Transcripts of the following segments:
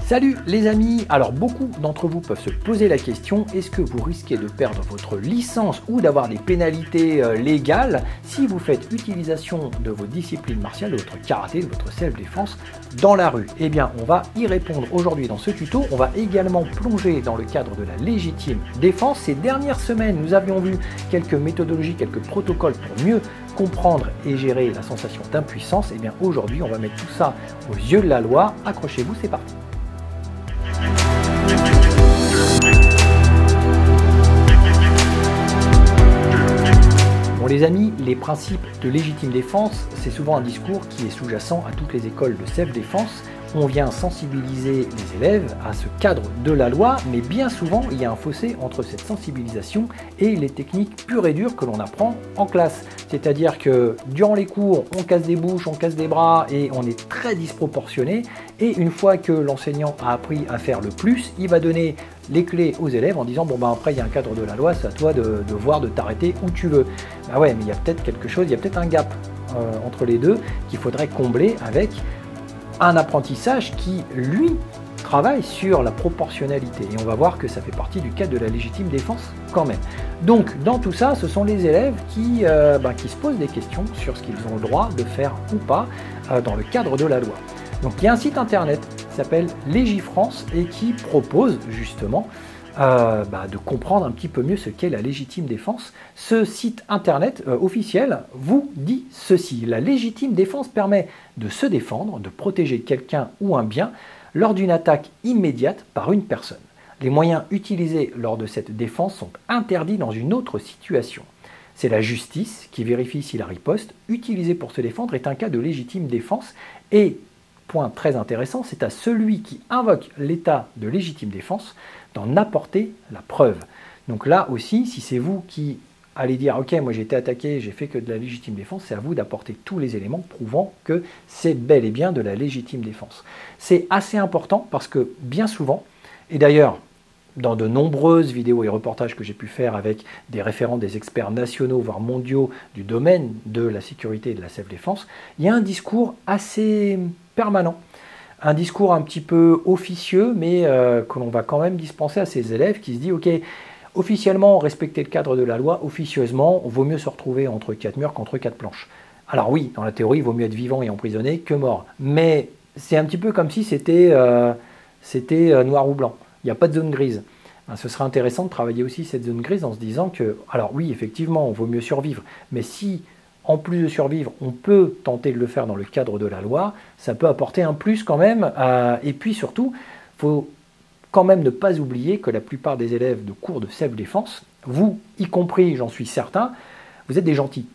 Salut les amis. Alors beaucoup d'entre vous peuvent se poser la question, est-ce que vous risquez de perdre votre licence ou d'avoir des pénalités légales si vous faites utilisation de vos disciplines martiales, de votre karaté, de votre self-défense dans la rue? Eh bien on va y répondre aujourd'hui dans ce tuto. On va également plonger dans le cadre de la légitime défense. Ces dernières semaines, nous avions vu quelques méthodologies, quelques protocoles pour mieux comprendre et gérer la sensation d'impuissance. Et bien aujourd'hui on va mettre tout ça aux yeux de la loi. Accrochez-vous, c'est parti. Bon les amis, les principes de légitime défense, c'est souvent un discours qui est sous-jacent à toutes les écoles de self-défense. On vient sensibiliser les élèves à ce cadre de la loi, mais bien souvent il y a un fossé entre cette sensibilisation et les techniques pures et dures que l'on apprend en classe. C'est-à-dire que durant les cours, on casse des bouches, on casse des bras et on est très disproportionné. Et une fois que l'enseignant a appris à faire le plus, il va donner les clés aux élèves en disant bon ben après il y a un cadre de la loi, c'est à toi de voir, de t'arrêter où tu veux. Ben ouais, mais il y a peut-être quelque chose, il y a peut-être un gap entre les deux qu'il faudrait combler avec un apprentissage qui, lui, travaille sur la proportionnalité. Et on va voir que ça fait partie du cadre de la légitime défense quand même. Donc, dans tout ça, ce sont les élèves qui se posent des questions sur ce qu'ils ont le droit de faire ou pas dans le cadre de la loi. Donc, il y a un site internet qui s'appelle Légifrance et qui propose justement de comprendre un petit peu mieux ce qu'est la légitime défense. Ce site internet officiel vous dit ceci: la légitime défense permet de se défendre, de protéger quelqu'un ou un bien lors d'une attaque immédiate par une personne. Les moyens utilisés lors de cette défense sont interdits dans une autre situation. C'est la justice qui vérifie si la riposte utilisée pour se défendre est un cas de légitime défense et, point très intéressant, c'est à celui qui invoque l'état de légitime défense d'en apporter la preuve. Donc là aussi, si c'est vous qui allez dire « Ok, moi j'ai été attaqué, j'ai fait que de la légitime défense », c'est à vous d'apporter tous les éléments prouvant que c'est bel et bien de la légitime défense. C'est assez important parce que bien souvent, et d'ailleurs dans de nombreuses vidéos et reportages que j'ai pu faire avec des référents, des experts nationaux, voire mondiaux du domaine de la sécurité et de la self-défense, il y a un discours assez permanent. Un discours un petit peu officieux, mais que l'on va quand même dispenser à ces élèves qui se disent « Ok, officiellement, respecter le cadre de la loi, officieusement, il vaut mieux se retrouver entre quatre murs qu'entre quatre planches. » Alors oui, dans la théorie, il vaut mieux être vivant et emprisonné que mort. Mais c'est un petit peu comme si c'était noir ou blanc. Il n'y a pas de zone grise. Ce serait intéressant de travailler aussi cette zone grise en se disant que, alors oui, effectivement, il vaut mieux survivre, mais si en plus de survivre, on peut tenter de le faire dans le cadre de la loi, ça peut apporter un plus quand même. Et puis surtout, il faut quand même ne pas oublier que la plupart des élèves de cours de self-défense, vous y compris, j'en suis certain, vous êtes des gentils.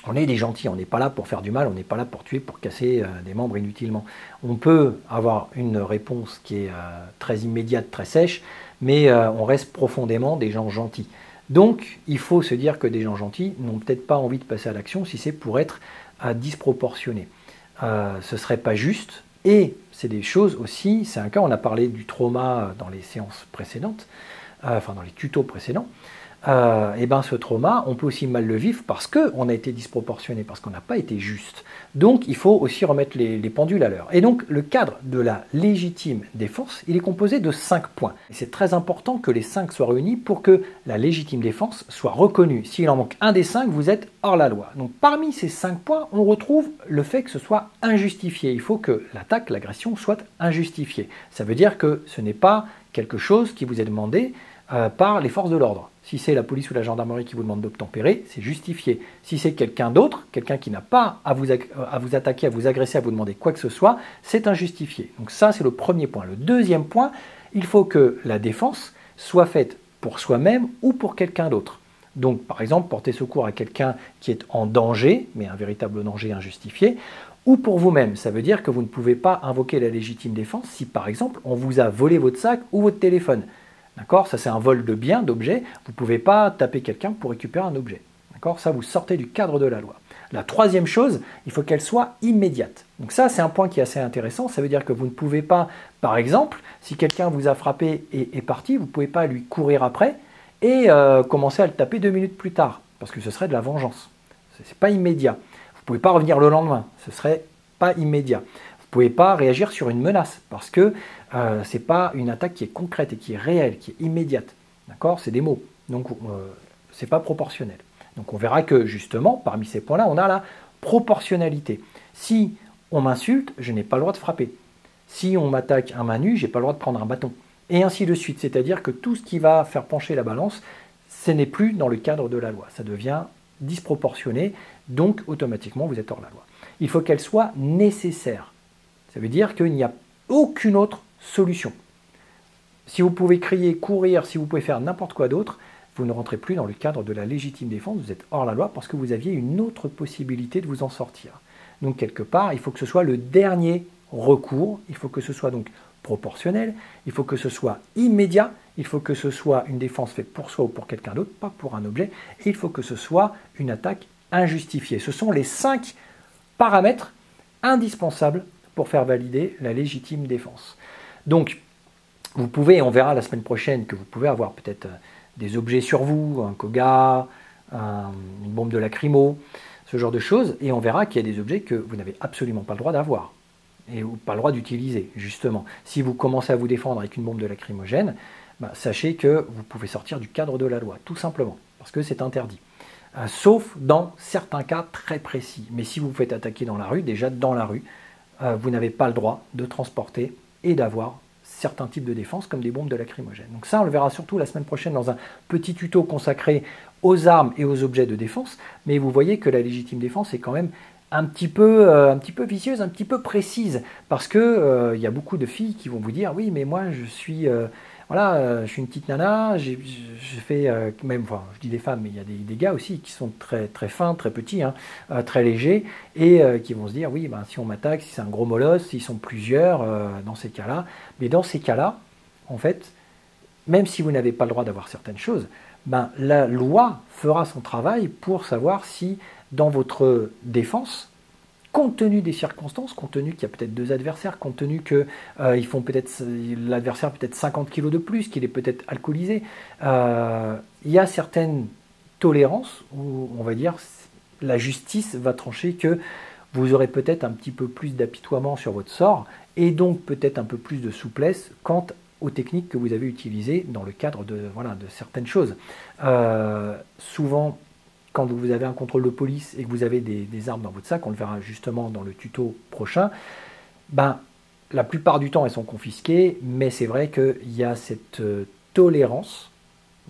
On est des gentils, on n'est pas là pour faire du mal, on n'est pas là pour tuer, pour casser des membres inutilement. On peut avoir une réponse qui est très immédiate, très sèche, mais on reste profondément des gens gentils. Donc, il faut se dire que des gens gentils n'ont peut-être pas envie de passer à l'action si c'est pour être disproportionné. Ce ne serait pas juste. Et c'est des choses aussi, c'est un cas, on a parlé du trauma dans les séances précédentes, dans les tutos précédents. Et bien ce trauma, on peut aussi mal le vivre parce qu'on a été disproportionné, parce qu'on n'a pas été juste. Donc il faut aussi remettre les pendules à l'heure. Et donc le cadre de la légitime défense, il est composé de 5 points. Et c'est très important que les 5 soient réunis pour que la légitime défense soit reconnue. S'il en manque un des 5, vous êtes hors la loi. Donc parmi ces 5 points, on retrouve le fait que ce soit injustifié. Il faut que l'attaque, l'agression soit injustifiée. Ça veut dire que ce n'est pas quelque chose qui vous est demandé par les forces de l'ordre. Si c'est la police ou la gendarmerie qui vous demande d'obtempérer, c'est justifié. Si c'est quelqu'un d'autre, quelqu'un qui n'a pas à vous attaquer, à vous agresser, à vous demander quoi que ce soit, c'est injustifié. Donc ça, c'est le premier point. Le deuxième point, il faut que la défense soit faite pour soi-même ou pour quelqu'un d'autre. Donc, par exemple, porter secours à quelqu'un qui est en danger, mais un véritable danger injustifié, ou pour vous-même. Ça veut dire que vous ne pouvez pas invoquer la légitime défense si, par exemple, on vous a volé votre sac ou votre téléphone. D'accord? Ça, c'est un vol de biens, d'objets. Vous ne pouvez pas taper quelqu'un pour récupérer un objet. D'accord? Ça, vous sortez du cadre de la loi. La troisième chose, il faut qu'elle soit immédiate. Donc ça, c'est un point qui est assez intéressant. Ça veut dire que vous ne pouvez pas, par exemple, si quelqu'un vous a frappé et est parti, vous ne pouvez pas lui courir après et commencer à le taper 2 minutes plus tard, parce que ce serait de la vengeance. Ce n'est pas immédiat. Vous ne pouvez pas revenir le lendemain. Ce ne serait pas immédiat. Vous pouvez pas réagir sur une menace parce que ce n'est pas une attaque qui est concrète et qui est réelle, qui est immédiate. D'accord? C'est des mots. Donc, ce n'est pas proportionnel. Donc, on verra que justement, parmi ces points-là, on a la proportionnalité. Si on m'insulte, je n'ai pas le droit de frapper. Si on m'attaque à main nue, je n'ai pas le droit de prendre un bâton. Et ainsi de suite. C'est-à-dire que tout ce qui va faire pencher la balance, ce n'est plus dans le cadre de la loi. Ça devient disproportionné, donc automatiquement vous êtes hors la loi. Il faut qu'elle soit nécessaire. Ça veut dire qu'il n'y a aucune autre solution. Si vous pouvez crier, courir, si vous pouvez faire n'importe quoi d'autre, vous ne rentrez plus dans le cadre de la légitime défense, vous êtes hors la loi parce que vous aviez une autre possibilité de vous en sortir. Donc quelque part, il faut que ce soit le dernier recours, il faut que ce soit donc proportionnel, il faut que ce soit immédiat, il faut que ce soit une défense faite pour soi ou pour quelqu'un d'autre, pas pour un objet, et il faut que ce soit une attaque injustifiée. Ce sont les 5 paramètres indispensables pour faire valider la légitime défense. Donc, vous pouvez, on verra la semaine prochaine, que vous pouvez avoir peut-être des objets sur vous, un koga, une bombe de lacrymo, ce genre de choses, et on verra qu'il y a des objets que vous n'avez absolument pas le droit d'avoir, et pas le droit d'utiliser, justement. Si vous commencez à vous défendre avec une bombe de lacrymogène, sachez que vous pouvez sortir du cadre de la loi, tout simplement, parce que c'est interdit. Sauf dans certains cas très précis. Mais si vous vous faites attaquer dans la rue, déjà dans la rue, vous n'avez pas le droit de transporter et d'avoir certains types de défense comme des bombes de lacrymogène. Donc ça, on le verra surtout la semaine prochaine dans un petit tuto consacré aux armes et aux objets de défense. Mais vous voyez que la légitime défense est quand même un petit peu vicieuse, un petit peu précise, parce que y a beaucoup de filles qui vont vous dire oui, mais moi je suis je suis une petite nana, je fais même, enfin, je dis des femmes, mais il y a des gars aussi qui sont très très fins, très petits, très légers, et qui vont se dire oui, si on m'attaque, si c'est un gros molosse, s'ils sont plusieurs, dans ces cas-là, mais dans ces cas-là, en fait, même si vous n'avez pas le droit d'avoir certaines choses, la loi fera son travail pour savoir si dans votre défense, compte tenu des circonstances, compte tenu qu'il y a peut-être 2 adversaires, compte tenu que l'adversaire peut-être 50 kilos de plus, qu'il est peut-être alcoolisé, il y a certaines tolérances où, on va dire, la justice va trancher que vous aurez peut-être un petit peu plus d'apitoiement sur votre sort et donc peut-être un peu plus de souplesse quant aux techniques que vous avez utilisées dans le cadre de certaines choses. Souvent, quand vous avez un contrôle de police et que vous avez des armes dans votre sac, on le verra justement dans le tuto prochain, la plupart du temps elles sont confisquées, mais c'est vrai qu'il y a cette tolérance,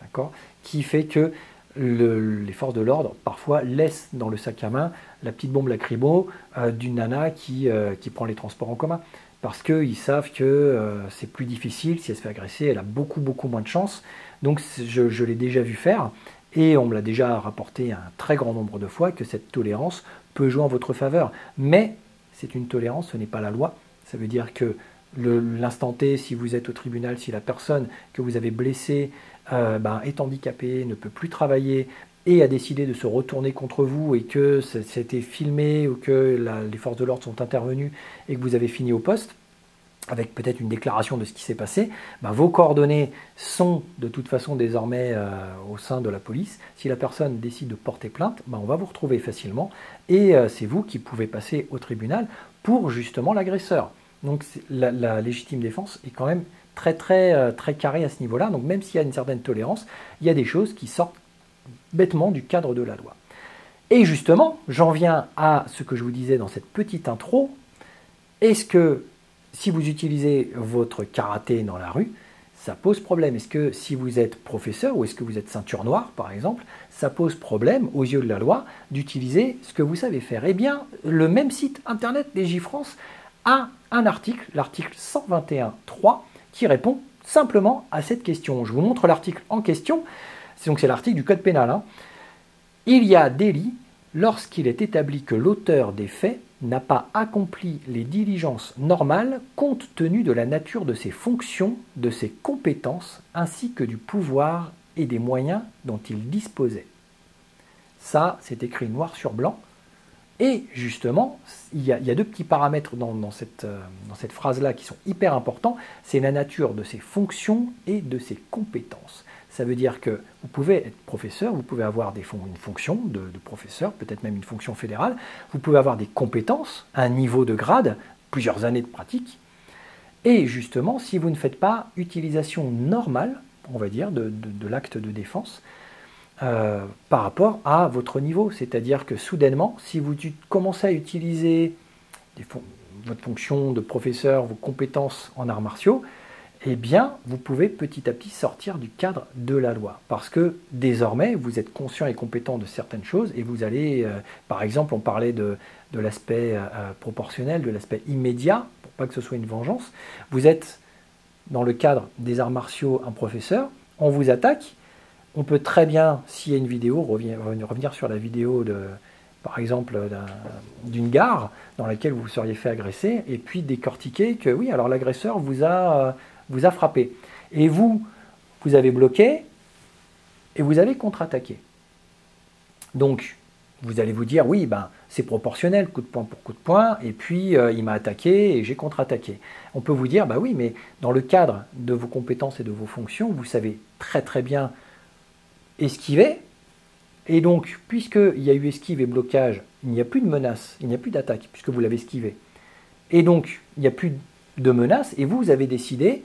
d'accord, qui fait que les forces de l'ordre parfois laissent dans le sac à main la petite bombe lacrymo d'une nana qui prend les transports en commun. Parce qu'ils savent que c'est plus difficile, si elle se fait agresser, elle a beaucoup moins de chance. Donc je l'ai déjà vu faire. Et on me l'a déjà rapporté un très grand nombre de fois que cette tolérance peut jouer en votre faveur. Mais c'est une tolérance, ce n'est pas la loi. Ça veut dire que l'instant T, si vous êtes au tribunal, si la personne que vous avez blessée est handicapée, ne peut plus travailler et a décidé de se retourner contre vous et que c'était filmé ou que les forces de l'ordre sont intervenues et que vous avez fini au poste, avec peut-être une déclaration de ce qui s'est passé, vos coordonnées sont de toute façon désormais au sein de la police. Si la personne décide de porter plainte, on va vous retrouver facilement et c'est vous qui pouvez passer au tribunal pour justement l'agresseur. Donc la légitime défense est quand même très carrée à ce niveau-là. Donc même s'il y a une certaine tolérance, il y a des choses qui sortent bêtement du cadre de la loi. Et justement, j'en viens à ce que je vous disais dans cette petite intro. Est-ce que si vous utilisez votre karaté dans la rue, ça pose problème? Est-ce que si vous êtes professeur ou est-ce que vous êtes ceinture noire, par exemple, ça pose problème aux yeux de la loi d'utiliser ce que vous savez faire? Eh bien, le même site internet Légifrance a un article, l'article 121.3, qui répond simplement à cette question. Je vous montre l'article en question. Donc c'est l'article du Code pénal. Il y a délit lorsqu'il est établi que l'auteur des faits n'a pas accompli les diligences normales compte tenu de la nature de ses fonctions, de ses compétences, ainsi que du pouvoir et des moyens dont il disposait. Ça, c'est écrit noir sur blanc. Et justement, il y a 2 petits paramètres dans cette phrase-là qui sont hyper importants. C'est la nature de ses fonctions et de ses compétences. Ça veut dire que vous pouvez être professeur, vous pouvez avoir une fonction de professeur, peut-être même une fonction fédérale, vous pouvez avoir des compétences, un niveau de grade plusieurs années de pratique. Et justement, si vous ne faites pas utilisation normale, on va dire, de l'acte de défense, par rapport à votre niveau. C'est-à-dire que soudainement, si vous commencez à utiliser votre fonction de professeur, vos compétences en arts martiaux, eh bien, vous pouvez petit à petit sortir du cadre de la loi. Parce que désormais, vous êtes conscient et compétent de certaines choses et vous allez, par exemple, on parlait de l'aspect proportionnel, de l'aspect immédiat, pour pas que ce soit une vengeance. Vous êtes, dans le cadre des arts martiaux, un professeur, on vous attaque. On peut très bien, s'il y a une vidéo, revenir sur la vidéo, par exemple, d'une gare dans laquelle vous seriez fait agresser, et puis décortiquer que oui, alors l'agresseur vous a frappé. Et vous avez bloqué, et vous avez contre-attaqué. Donc, vous allez vous dire, oui, ben, c'est proportionnel, coup de poing pour coup de poing, et puis il m'a attaqué et j'ai contre-attaqué. On peut vous dire, bah oui, mais dans le cadre de vos compétences et de vos fonctions, vous savez très très bien esquiver, et donc, puisqu'il y a eu esquive et blocage, il n'y a plus de menace, il n'y a plus d'attaque, puisque vous l'avez esquivé. Et donc, il n'y a plus de menace, et vous avez décidé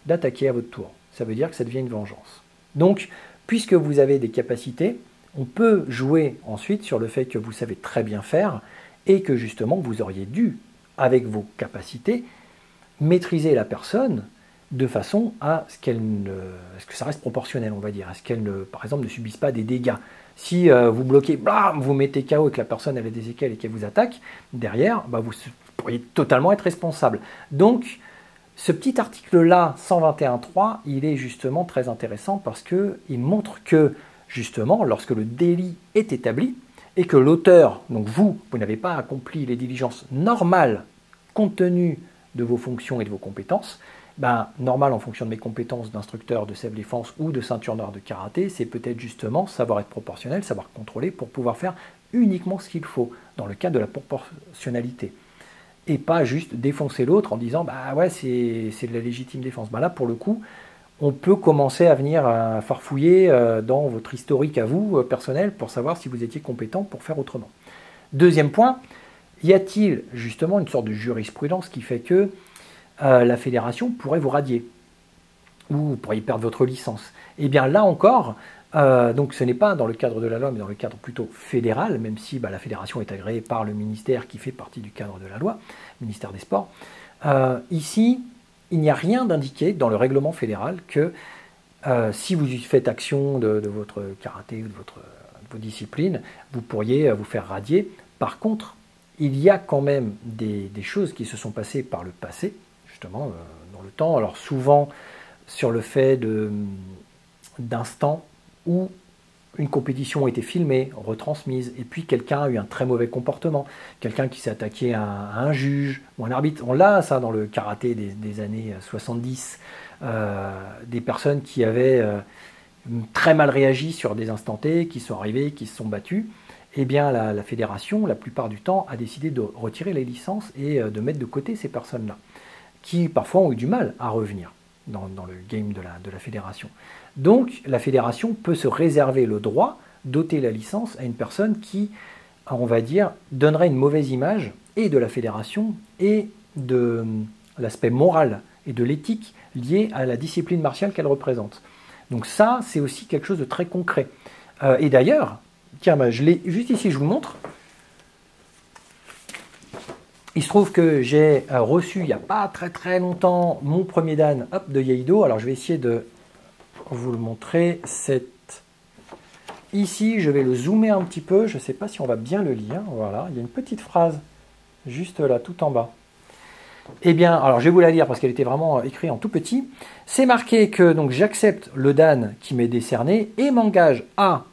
d'attaquer à votre tour. Ça veut dire que ça devient une vengeance. Donc, puisque vous avez des capacités, on peut jouer ensuite sur le fait que vous savez très bien faire, et que justement, vous auriez dû, avec vos capacités, maîtriser la personne, de façon à ce que ça reste proportionnel, on va dire, à ce qu'elle, par exemple, ne subisse pas des dégâts. Si vous bloquez, blam, vous mettez KO et que la personne elle a des séquelles et qu'elle vous attaque, derrière, bah, vous pourriez totalement être responsable. Donc, ce petit article-là, 121.3, il est justement très intéressant parce qu'il montre que, justement, lorsque le délit est établi et que l'auteur, donc vous n'avez pas accompli les diligences normales compte tenu de vos fonctions et de vos compétences, ben, normal en fonction de mes compétences d'instructeur de self-défense ou de ceinture noire de karaté, c'est peut-être justement savoir être proportionnel, savoir contrôler pour pouvoir faire uniquement ce qu'il faut dans le cadre de la proportionnalité. Et pas juste défoncer l'autre en disant bah ouais c'est de la légitime défense. Ben là pour le coup, on peut commencer à venir farfouiller dans votre historique à vous personnel pour savoir si vous étiez compétent pour faire autrement. Deuxième point, y a-t-il justement une sorte de jurisprudence qui fait que la fédération pourrait vous radier ou vous pourriez perdre votre licence? Et bien là encore, donc ce n'est pas dans le cadre de la loi, mais dans le cadre plutôt fédéral, même si la fédération est agréée par le ministère qui fait partie du cadre de la loi, ministère des Sports. Ici, il n'y a rien d'indiqué dans le règlement fédéral que si vous faites action de votre karaté ou de vos disciplines, vous pourriez vous faire radier. Par contre, il y a quand même des choses qui se sont passées par le passé, justement, dans le temps. Alors souvent sur le fait d'instants où une compétition a été filmée, retransmise, et puis quelqu'un a eu un très mauvais comportement, quelqu'un qui s'est attaqué à un juge ou un arbitre. On l'a ça dans le karaté des années 70, des personnes qui avaient très mal réagi sur des instants T, qui sont arrivés, qui se sont battus. Eh bien la fédération, la plupart du temps, a décidé de retirer les licences et de mettre de côté ces personnes-là, qui parfois ont eu du mal à revenir dans le game de la fédération. Donc la fédération peut se réserver le droit d'ôter la licence à une personne qui, on va dire, donnerait une mauvaise image et de la fédération et de l'aspect moral et de l'éthique lié à la discipline martiale qu'elle représente. Donc ça, c'est aussi quelque chose de très concret. Et d'ailleurs, tiens, je l'ai juste ici, je vous montre. Il se trouve que j'ai reçu il n'y a pas très très longtemps mon premier dan de Iaido. Alors je vais essayer de vous le montrer. Ici, je vais le zoomer un petit peu. Je ne sais pas si on va bien le lire. Voilà, il y a une petite phrase juste là, tout en bas. Eh bien, alors je vais vous la lire parce qu'elle était vraiment écrite en tout petit. C'est marqué que donc j'accepte le dan qui m'est décerné et m'engage à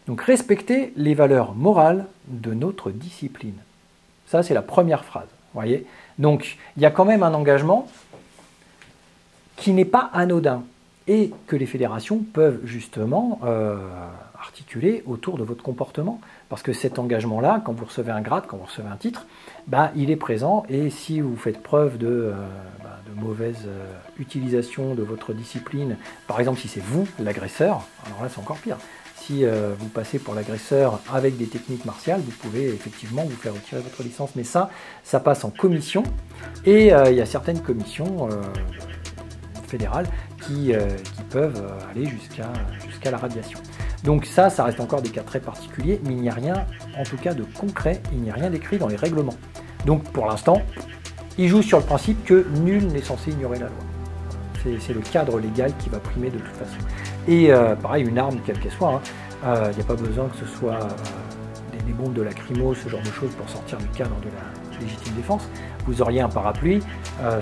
donc respecter les valeurs morales de notre discipline. Ça, c'est la première phrase. Voyez. Donc, il y a quand même un engagement qui n'est pas anodin et que les fédérations peuvent justement articuler autour de votre comportement. Parce que cet engagement-là, quand vous recevez un grade, quand vous recevez un titre, il est présent. Et si vous faites preuve de mauvaise utilisation de votre discipline, par exemple si c'est vous l'agresseur, alors là c'est encore pire. si vous passez pour l'agresseur avec des techniques martiales, vous pouvez effectivement vous faire retirer votre licence. Mais ça passe en commission. Et il y a certaines commissions fédérales qui peuvent aller jusqu'à la radiation. Donc ça reste encore des cas très particuliers, mais il n'y a rien, en tout cas de concret, il n'y a rien d'écrit dans les règlements. Donc pour l'instant, il joue sur le principe que nul n'est censé ignorer la loi. C'est le cadre légal qui va primer de toute façon. Et pareil, une arme, quelle qu'elle soit, il n'y a pas besoin que ce soit des bombes de lacrymo, ce genre de choses pour sortir du cadre de la légitime défense. Vous auriez un parapluie,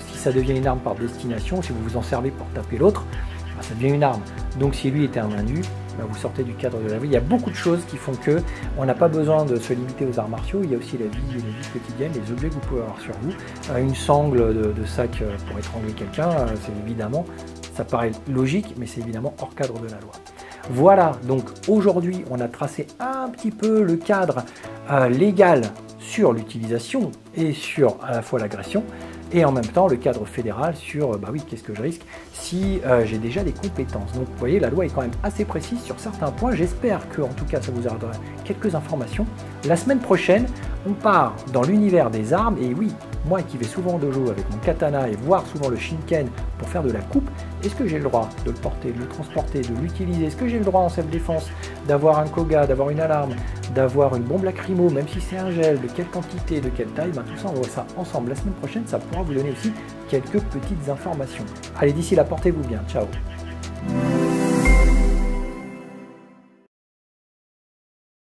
si ça devient une arme par destination, si vous vous en servez pour taper l'autre, ça devient une arme. Donc si lui était un main nue, vous sortez du cadre de la vie. Il y a beaucoup de choses qui font que on n'a pas besoin de se limiter aux arts martiaux. Il y a aussi la vie quotidienne, les objets que vous pouvez avoir sur vous. Une sangle de sac pour étrangler quelqu'un, c'est évidemment, ça paraît logique, mais c'est évidemment hors cadre de la loi. Voilà, donc aujourd'hui, on a tracé un petit peu le cadre légal sur l'utilisation et sur à la fois l'agression, et en même temps le cadre fédéral sur, oui, qu'est-ce que je risque si j'ai déjà des compétences. Donc vous voyez, la loi est quand même assez précise sur certains points. J'espère que, en tout cas, ça vous aidera quelques informations. La semaine prochaine, on part dans l'univers des armes, et oui, moi qui vais souvent au dojo avec mon katana et voir souvent le shinken pour faire de la coupe, est-ce que j'ai le droit de le porter, de le transporter, de l'utiliser? Est-ce que j'ai le droit en self-défense d'avoir un koga, d'avoir une alarme, d'avoir une bombe lacrymo, même si c'est un gel, de quelle quantité, de quelle taille? Tout ça, on voit ça ensemble la semaine prochaine, ça pourra vous donner aussi quelques petites informations. Allez, d'ici là, portez-vous bien, ciao.